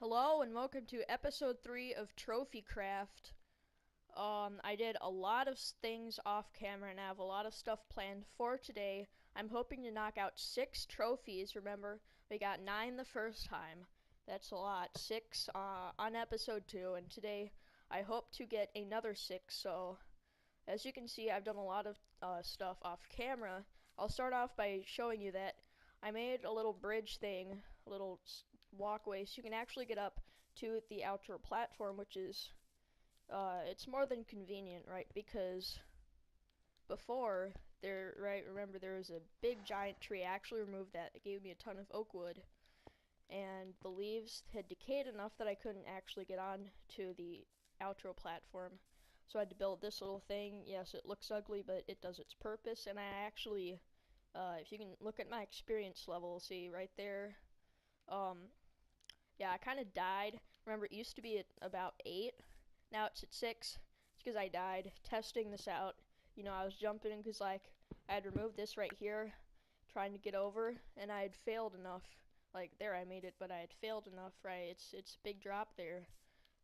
Hello and welcome to episode 3 of Trophycraft. I did a lot of things off camera and I have a lot of stuff planned for today. I'm hoping to knock out 6 trophies. Remember, we got 9 the first time. That's a lot. 6 on episode 2, and today I hope to get another 6. So, as you can see, I've done a lot of stuff off camera. I'll start off by showing you that I made a little bridge thing, a little walkway, so you can actually get up to the outdoor platform, which is, it's more than convenient, right? Because before, remember there was a big giant tree. I actually removed that. It gave me a ton of oak wood, and the leaves had decayed enough that I couldn't actually get on to the outro platform. So I had to build this little thing. Yes, it looks ugly, but it does its purpose, and I actually, if you can look at my experience level, see right there, yeah, I kind of died. Remember, it used to be at about 8. Now it's at 6. It's because I died testing this out. You know, I was jumping in because, like, I had removed this right here, trying to get over, and I had failed enough. Like, there I made it, but I had failed enough, right? It's a big drop there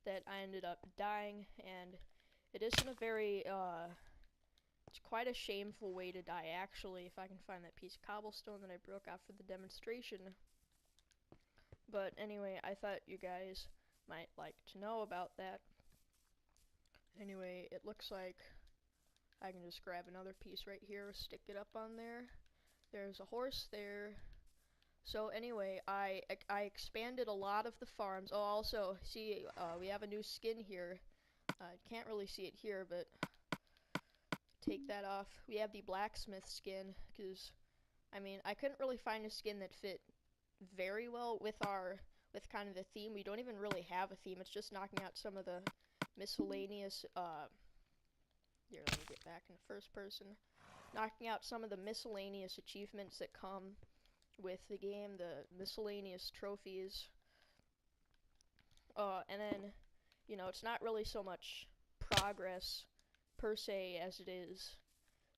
that I ended up dying, and it isn't a very, it's quite a shameful way to die, actually, if I can find that piece of cobblestone that I broke off for the demonstration. But anyway, I thought you guys might like to know about that. Anyway, it looks like I can just grab another piece right here, stick it up on there. There's a horse there. So anyway, I expanded a lot of the farms. Oh, also, see, we have a new skin here. I can't really see it here, but take that off. We have the blacksmith skin, because, I mean, I couldn't really find a skin that fit very well with kind of the theme. We don't even really have a theme. It's just knocking out some of the miscellaneous, here, let me get back in first person. Knocking out some of the miscellaneous achievements that come with the game, the miscellaneous trophies. And then, you know, it's not really so much progress per se as it is,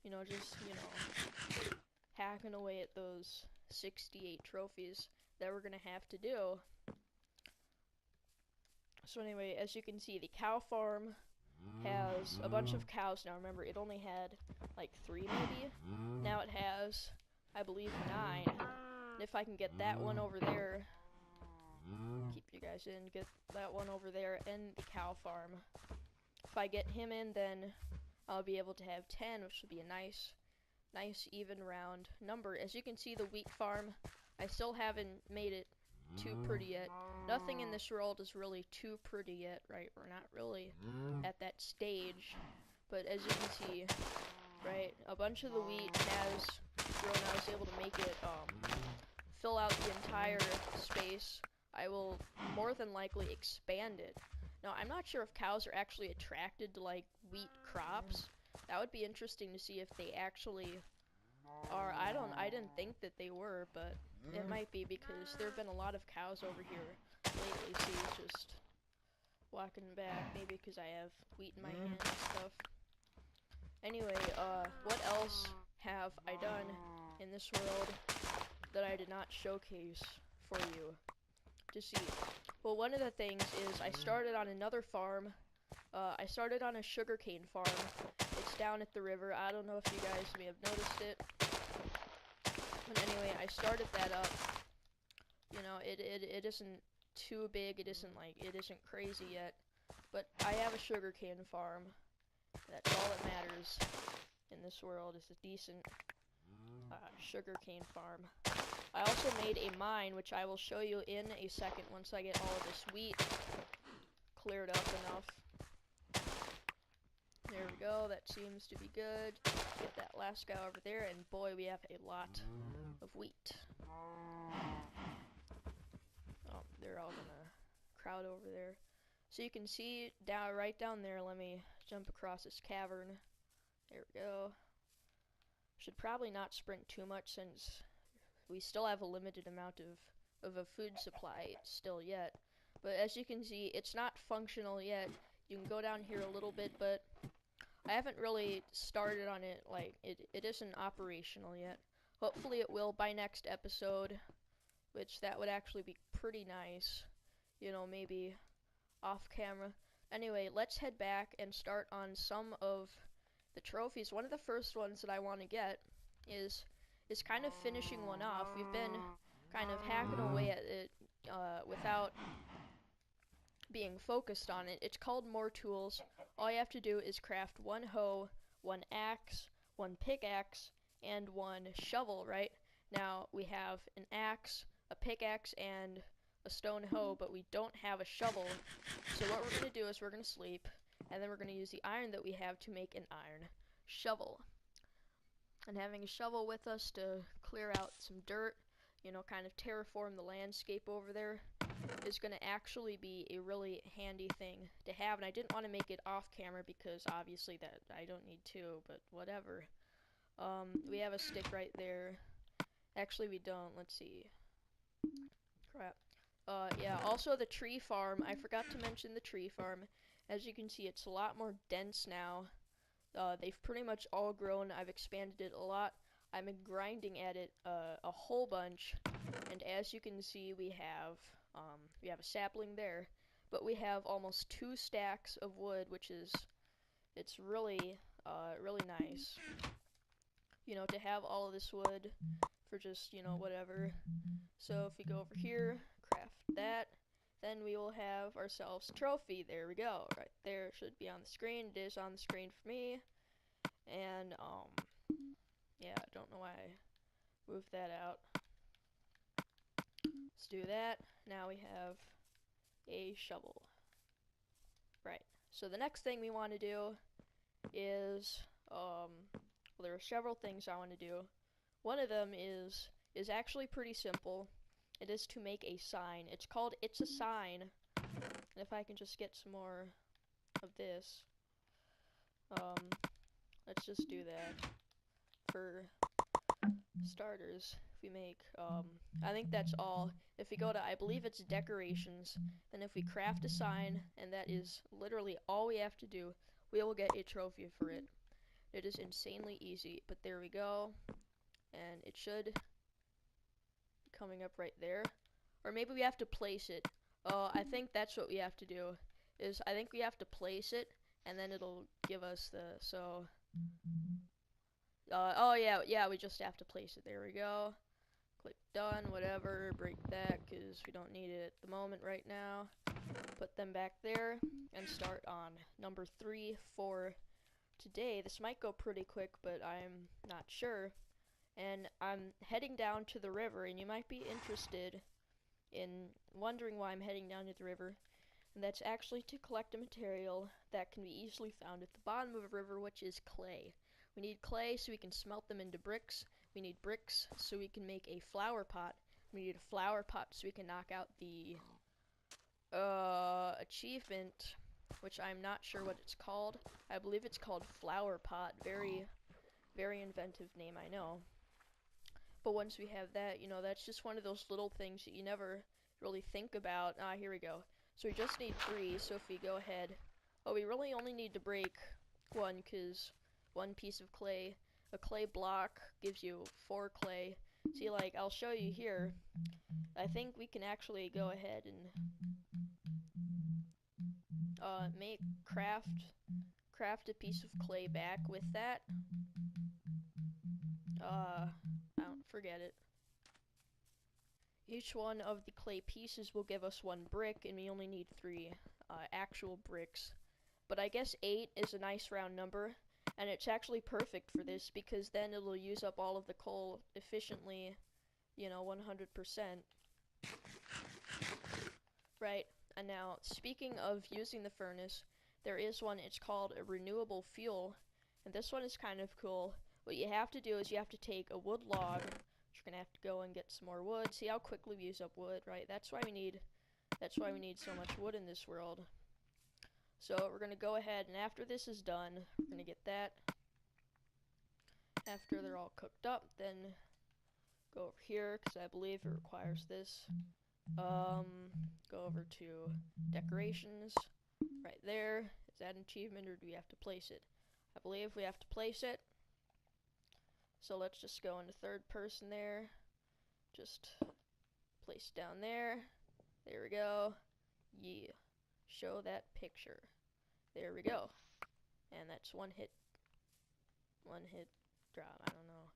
you know, just, you know, hacking away at those 68 trophies that we're gonna have to do. So anyway, as you can see, the cow farm has a bunch of cows now. Remember, it only had like 3 maybe. Now it has, I believe, 9. And if I can get that one over there, keep you guys in, get that one over there and the cow farm. If I get him in, then I'll be able to have 10, which would be a nice even round number. As you can see, the wheat farm, I still haven't made it too pretty yet. Nothing in this world is really too pretty yet, right? We're not really at that stage. But as you can see, right, a bunch of the wheat has grown. I was able to make it fill out the entire space. I will more than likely expand it. Now, I'm not sure if cows are actually attracted to, like, wheat crops. That would be interesting to see if they actually are. I didn't think that they were, but it might be, because there have been a lot of cows over here lately. See, it's just walking back, maybe because I have wheat in my hand and stuff. Anyway, what else have I done in this world that I did not showcase for you to see? Well, one of the things is I started on another farm. I started on a sugarcane farm. It's down at the river. I don't know if you guys may have noticed it. But anyway, I started that up. You know, it isn't too big. It isn't crazy yet. But I have a sugarcane farm. That's all that matters in this world, is a decent sugarcane farm. I also made a mine, which I will show you in a second once I get all of this wheat cleared up enough. There we go, that seems to be good. Get that last guy over there, and boy, we have a lot of wheat. Oh, they're all gonna crowd over there. So you can see right down there. Let me jump across this cavern. There we go. Should probably not sprint too much, since we still have a limited amount of a food supply still yet. But as you can see, it's not functional yet. You can go down here a little bit, but I haven't really started on it. Like, it isn't operational yet. Hopefully it will by next episode, which that would actually be pretty nice. you know, maybe off camera. Anyway, let's head back and start on some of the trophies. One of the first ones that I want to get is kind of finishing one off. We've been kind of hacking away at it without being focused on it. It's called MOAR Tools. All you have to do is craft one hoe, one axe, one pickaxe, and one shovel, right? Now, we have an axe, a pickaxe, and a stone hoe, but we don't have a shovel. So what we're going to do is we're going to sleep, and then we're going to use the iron that we have to make an iron shovel. And having a shovel with us to clear out some dirt, you know, kind of terraform the landscape over there, is going to actually be a really handy thing to have. And I didn't want to make it off camera because obviously that I don't need to, but whatever. We have a stick right there. Actually, we don't. Let's see. Crap. Yeah, also the tree farm. I forgot to mention the tree farm. As you can see, it's a lot more dense now. They've pretty much all grown. I've expanded it a lot. I'm grinding at it a whole bunch. And as you can see, we have a sapling there. But we have almost 2 stacks of wood, which is, it's really, really nice. You know, to have all of this wood for just, you know, whatever. So if we go over here, craft that, then we will have ourselves a trophy. There we go. Right there, should be on the screen. It is on the screen for me. And, yeah, I don't know why I moved that out. Let's do that. Now we have a shovel. Right. So the next thing we want to do is, well, there are several things I want to do. One of them is actually pretty simple. It is to make a sign. It's called It's a Sign. And if I can just get some more of this. Let's just do that. For starters, if we make, I think that's all. If we go to, I believe it's decorations, then if we craft a sign, and that is literally all we have to do, we will get a trophy for it. It is insanely easy, but there we go. And it should be coming up right there. Or maybe we have to place it. I think that's what we have to do. I think we have to place it, and then it'll give us the, so... oh yeah, we just have to place it. There we go. Click done, whatever, break that, because we don't need it at the moment right now. Put them back there, and start on number 3 for today. This might go pretty quick, but I'm not sure. And I'm heading down to the river, and you might be interested in wondering why I'm heading down to the river. And that's actually to collect a material that can be easily found at the bottom of a river, which is clay. We need clay so we can smelt them into bricks. We need bricks so we can make a flower pot. We need a flower pot so we can knock out the achievement, which I'm not sure what it's called. I believe it's called flower pot. Very, very inventive name, I know. But once we have that, you know, that's just one of those little things that you never really think about. Ah, here we go. So we just need 3, so if we go ahead... Oh, we really only need to break 1, because 1 piece of clay, a clay block gives you 4 clay. See, like, I'll show you here. I think we can actually go ahead and craft a piece of clay back with that. I don't forget it. Each one of the clay pieces will give us 1 brick, and we only need 3 actual bricks. But I guess 8 is a nice round number, and it's actually perfect for this, because then it'll use up all of the coal efficiently, you know, 100%. Right, and now, speaking of using the furnace, there is one, it's called a renewable fuel, and this one is kind of cool. What you have to do is you have to take a wood log. You're gonna have to go and get some more wood. See how quickly we use up wood, right? That's why we need so much wood in this world. So we're gonna go ahead, and after this is done, we're gonna get that. After they're all cooked up, then go over here, because I believe it requires this. Go over to decorations, right there. Is that an achievement, or do we have to place it? I believe we have to place it. So let's just go into 3rd person there. Just place down there. There we go. Yeah. Show that picture. There we go. And that's one hit drop. I don't know.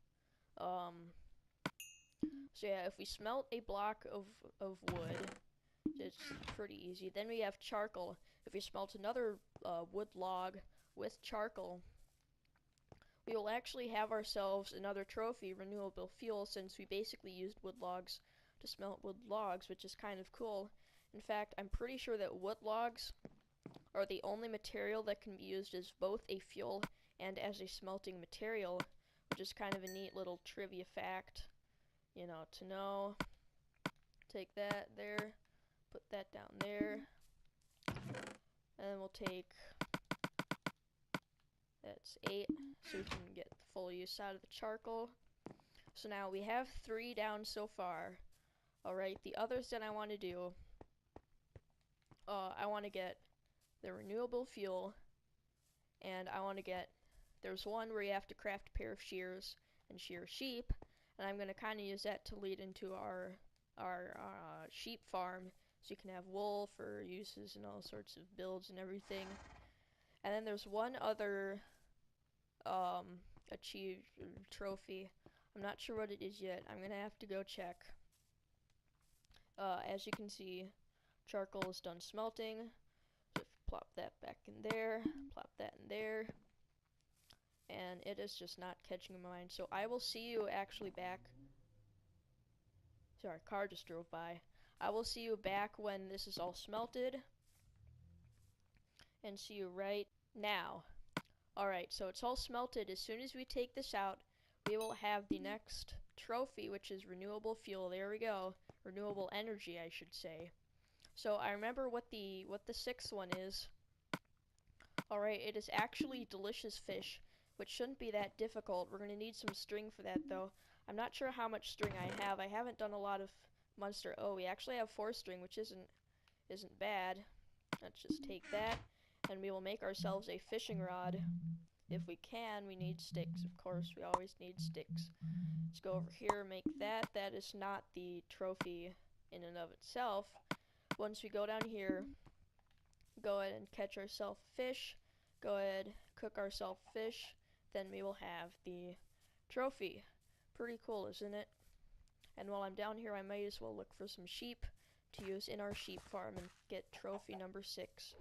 So yeah, if we smelt a block of wood, it's pretty easy. Then we have charcoal. If we smelt another wood log with charcoal, we will actually have ourselves another trophy, renewable fuel, since we basically used wood logs to smelt wood logs, which is kind of cool. In fact, I'm pretty sure that wood logs are the only material that can be used as both a fuel and as a smelting material, which is kind of a neat little trivia fact, you know, to know. Take that there, put that down there, and then we'll take, that's 8, so we can get the full use out of the charcoal. So now we have 3 down so far. Alright, the others that I want to do, I want to get the renewable fuel, and I want to get, there's one where you have to craft a pair of shears and shear sheep, and I'm going to kind of use that to lead into our sheep farm, so you can have wool for uses and all sorts of builds and everything. And then there's one other achieved trophy. I'm not sure what it is yet. I'm gonna have to go check. As you can see, charcoal is done smelting. So if you plop that back in there, plop that in there, and it is just not catching my mind. So I will see you actually back. Sorry, car just drove by. I will see you back when this is all smelted, and see you right now. Alright, so it's all smelted. As soon as we take this out, we will have the next trophy, which is renewable fuel. There we go. Renewable energy, I should say. So I remember what the 6th one is. Alright, it is actually delicious fish, which shouldn't be that difficult. We're going to need some string for that, though. I'm not sure how much string I have. I haven't done a lot of monster. Oh, we actually have 4 string, which isn't bad. Let's just take that, and we will make ourselves a fishing rod. If we can, we need sticks. Of course, we always need sticks. Let's go over here, make that. That is not the trophy in and of itself. Once we go down here, go ahead and catch ourselves fish. Go ahead, cook ourselves fish. Then we will have the trophy. Pretty cool, isn't it? And while I'm down here, I might as well look for some sheep to use in our sheep farm and get trophy number 6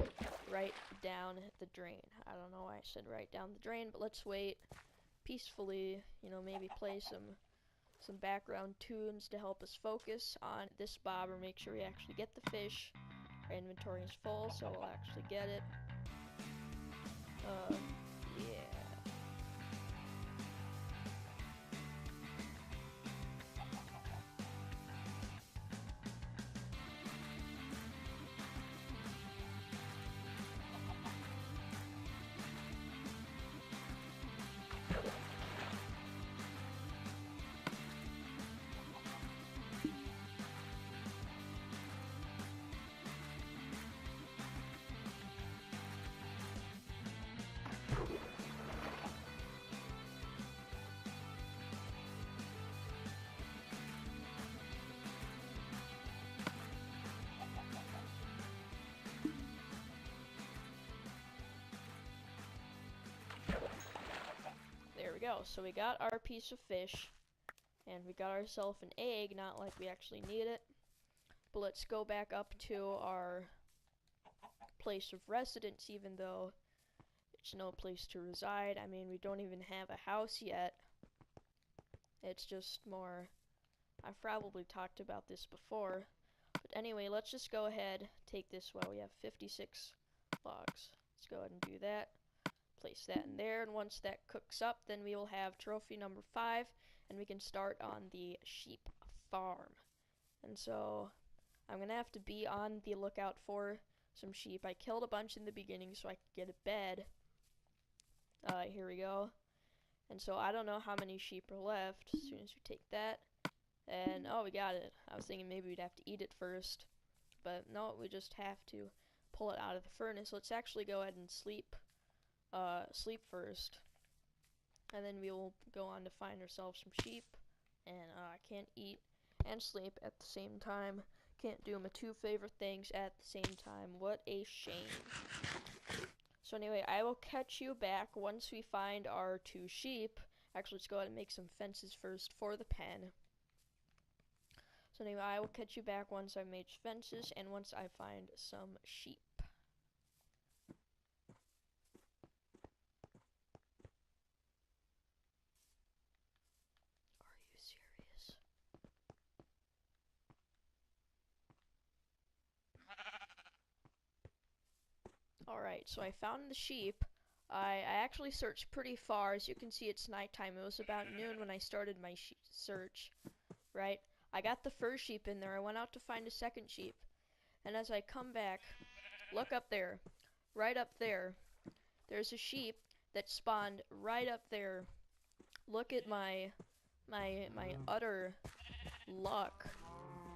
right down the drain. I don't know why I said right down the drain, but let's wait peacefully, you know, maybe play some background tunes to help us focus on this bobber, make sure we actually get the fish. Our inventory is full, so we'll actually get it. Yeah. There we go. So we got our piece of fish, and we got ourselves an egg, not like we actually need it. But let's go back up to our place of residence, even though it's no place to reside. I mean, we don't even have a house yet. It's just more, I've probably talked about this before. But anyway, let's just go ahead, take this. Well, we have 56 logs. Let's go ahead and do that. Place that in there, and once that cooks up, then we will have trophy number 5, and we can start on the sheep farm. And so I'm gonna have to be on the lookout for some sheep. I killed a bunch in the beginning so I could get a bed. Here we go. And so I don't know how many sheep are left. As soon as we take that, and oh, we got it. I was thinking maybe we'd have to eat it first, but no, we just have to pull it out of the furnace. Let's actually go ahead and sleep first, and then we will go on to find ourselves some sheep. And I can't eat and sleep at the same time Can't do my two favorite things at the same time. What a shame. So anyway, I will catch you back once we find our 2 sheep. Actually, let's go ahead and make some fences first for the pen. So anyway, I will catch you back once I've made fences and once I find some sheep. Are you serious? Alright, so I found the sheep. I actually searched pretty far. As you can see, it's nighttime. It was about noon when I started my search, right? I got the first sheep in there. I went out to find a second sheep. And as I come back, look up there. Right up there. There's a sheep that spawned right up there. Look at my utter luck.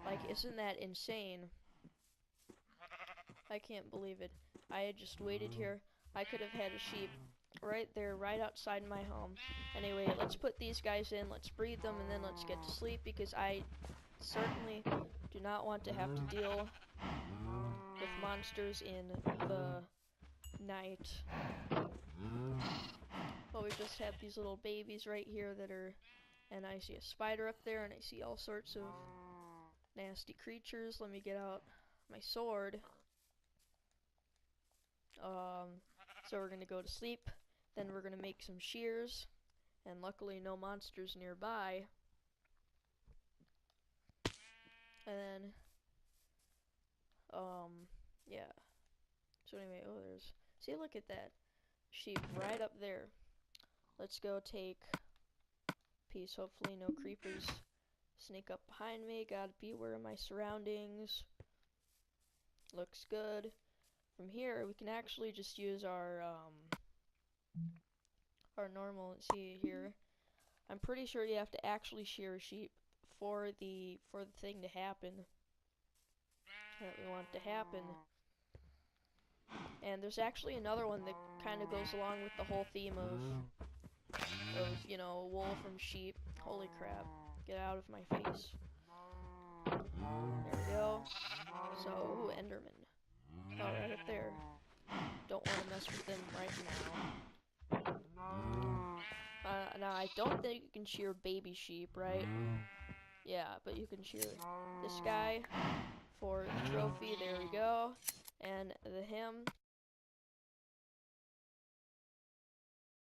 Like, isn't that insane? I can't believe it. I had just waited here. I could have had a sheep right there, right outside my home. Anyway, let's put these guys in, let's breed them, and then let's get to sleep, because I certainly do not want to have to deal with monsters in the night. Well, we just have these little babies right here that are, and I see a spider up there, and I see all sorts of nasty creatures. Let me get out my sword. So we're gonna go to sleep, then we're gonna make some shears, and luckily no monsters nearby. And then, yeah. So anyway, oh, see, look at that sheep right up there. Let's go take a piece. Hopefully no creepers sneak up behind me. Gotta be aware of my surroundings. Looks good. From here, we can actually just use our normal, let's see here. I'm pretty sure you have to actually shear a sheep for the thing to happen that we want to happen. And there's actually another one that kind of goes along with the whole theme of you know, wool from sheep. Holy crap. Get out of my face. There we go. So, ooh, Enderman. Oh, right up there. Don't want to mess with them right now. Now, I don't think you can shear baby sheep, right? Yeah, but you can shear this guy for the trophy. There we go. And him.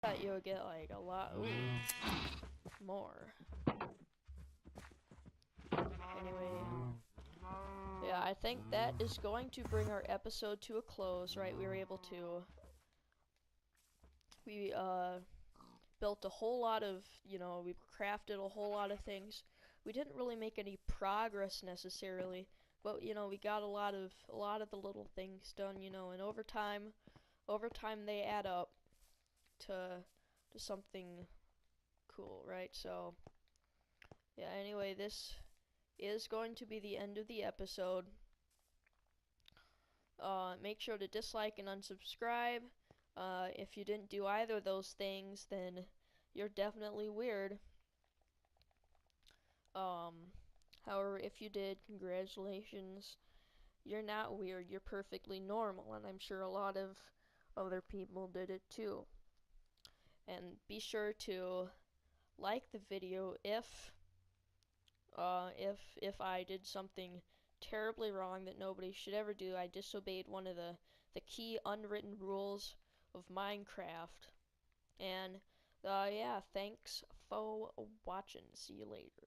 I thought you would get like a lot more. Anyway, yeah, I think that is going to bring our episode to a close, right? We were able to, we built a whole lot of, you know, we crafted a whole lot of things. We didn't really make any progress necessarily, but you know, we got a lot of the little things done, you know, and over time they add up to something cool, right? So yeah, anyway, this is going to be the end of the episode. Make sure to dislike and unsubscribe. If you didn't do either of those things, then you're definitely weird. However, if you did, congratulations. You're not weird, you're perfectly normal, and I'm sure a lot of other people did it too. And be sure to like the video if I did something terribly wrong that nobody should ever do. I disobeyed one of the key unwritten rules of Minecraft. And yeah, thanks for watching. See you later.